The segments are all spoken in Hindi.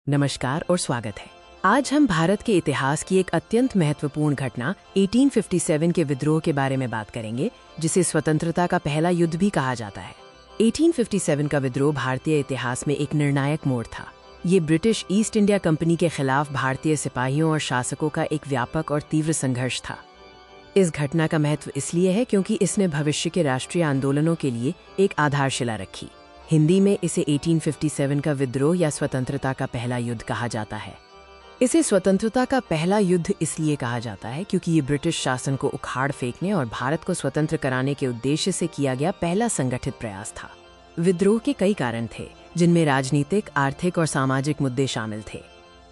नमस्कार और स्वागत है। आज हम भारत के इतिहास की एक अत्यंत महत्वपूर्ण घटना 1857 के विद्रोह के बारे में बात करेंगे, जिसे स्वतंत्रता का पहला युद्ध भी कहा जाता है। 1857 का विद्रोह भारतीय इतिहास में एक निर्णायक मोड़ था। ये ब्रिटिश ईस्ट इंडिया कंपनी के खिलाफ भारतीय सिपाहियों और शासकों का एक व्यापक और तीव्र संघर्ष था। इस घटना का महत्व इसलिए है क्योंकि इसने भविष्य के राष्ट्रीय आंदोलनों के लिए एक आधारशिला रखी। हिंदी में इसे 1857 का विद्रोह या स्वतंत्रता का पहला युद्ध कहा जाता है। इसे स्वतंत्रता का पहला युद्ध इसलिए कहा जाता है क्योंकि ये ब्रिटिश शासन को उखाड़ फेंकने और भारत को स्वतंत्र कराने के उद्देश्य से किया गया पहला संगठित प्रयास था। विद्रोह के कई कारण थे, जिनमें राजनीतिक, आर्थिक और सामाजिक मुद्दे शामिल थे,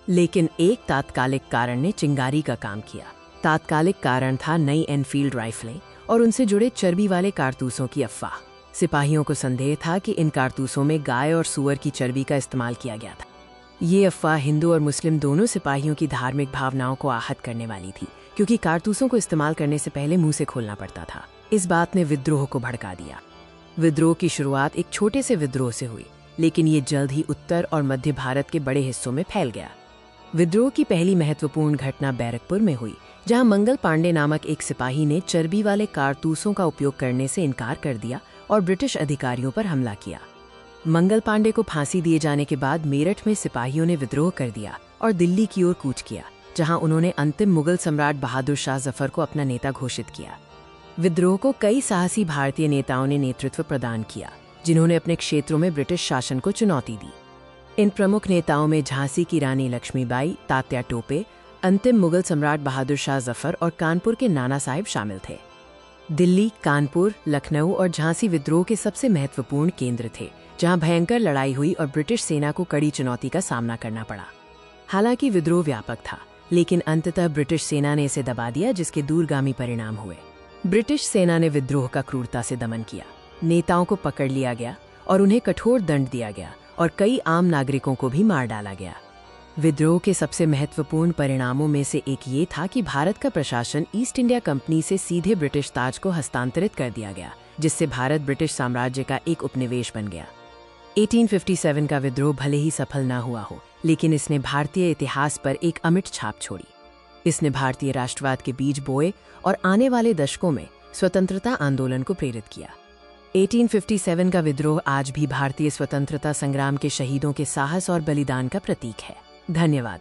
लेकिन एक तात्कालिक कारण ने चिंगारी का काम किया। तात्कालिक कारण था नई एनफील्ड राइफलें और उनसे जुड़े चर्बी वाले कारतूसों की अफवाह। सिपाहियों को संदेह था कि इन कारतूसों में गाय और सूअर की चर्बी का इस्तेमाल किया गया था। ये अफवाह हिंदू और मुस्लिम दोनों सिपाहियों की धार्मिक भावनाओं को आहत करने वाली थी, क्योंकि कारतूसों को इस्तेमाल करने से पहले मुंह से खोलना पड़ता था। इस बात ने विद्रोह को भड़का दिया। विद्रोह की शुरुआत एक छोटे से विद्रोह से हुई, लेकिन ये जल्द ही उत्तर और मध्य भारत के बड़े हिस्सों में फैल गया। विद्रोह की पहली महत्वपूर्ण घटना बैरकपुर में हुई, जहां मंगल पांडे नामक एक सिपाही ने चर्बी वाले कारतूसों का उपयोग करने से इनकार कर दिया और ब्रिटिश अधिकारियों पर हमला किया। मंगल पांडे को फांसी दिए जाने के बाद मेरठ में सिपाहियों ने विद्रोह कर दिया और दिल्ली की ओर कूच किया, जहां उन्होंने अंतिम मुगल सम्राट बहादुर शाह जफर को अपना नेता घोषित किया। विद्रोह को कई साहसी भारतीय नेताओं ने नेतृत्व प्रदान किया, जिन्होंने अपने क्षेत्रों में ब्रिटिश शासन को चुनौती दी। इन प्रमुख नेताओं में झांसी की रानी लक्ष्मीबाई, तात्या टोपे, अंतिम मुगल सम्राट बहादुर शाह जफर और कानपुर के नाना साहिब शामिल थे। दिल्ली, कानपुर, लखनऊ और झांसी विद्रोह के सबसे महत्वपूर्ण केंद्र थे, जहां भयंकर लड़ाई हुई और ब्रिटिश सेना को कड़ी चुनौती का सामना करना पड़ा। हालांकि विद्रोह व्यापक था, लेकिन अंततः ब्रिटिश सेना ने इसे दबा दिया, जिसके दूरगामी परिणाम हुए। ब्रिटिश सेना ने विद्रोह का क्रूरता से दमन किया। नेताओं को पकड़ लिया गया और उन्हें कठोर दंड दिया गया और कई आम नागरिकों को भी मार डाला गया। विद्रोह के सबसे महत्वपूर्ण परिणामों में से एक ये था कि भारत का प्रशासन ईस्ट इंडिया कंपनी से सीधे ब्रिटिश ताज को हस्तांतरित कर दिया गया, जिससे भारत ब्रिटिश साम्राज्य का एक उपनिवेश बन गया। 1857 का विद्रोह भले ही सफल ना हुआ हो, लेकिन इसने भारतीय इतिहास पर एक अमिट छाप छोड़ी। इसने भारतीय राष्ट्रवाद के बीज बोए और आने वाले दशकों में स्वतंत्रता आंदोलन को प्रेरित किया। 1857 का विद्रोह आज भी भारतीय स्वतंत्रता संग्राम के शहीदों के साहस और बलिदान का प्रतीक है। धन्यवाद।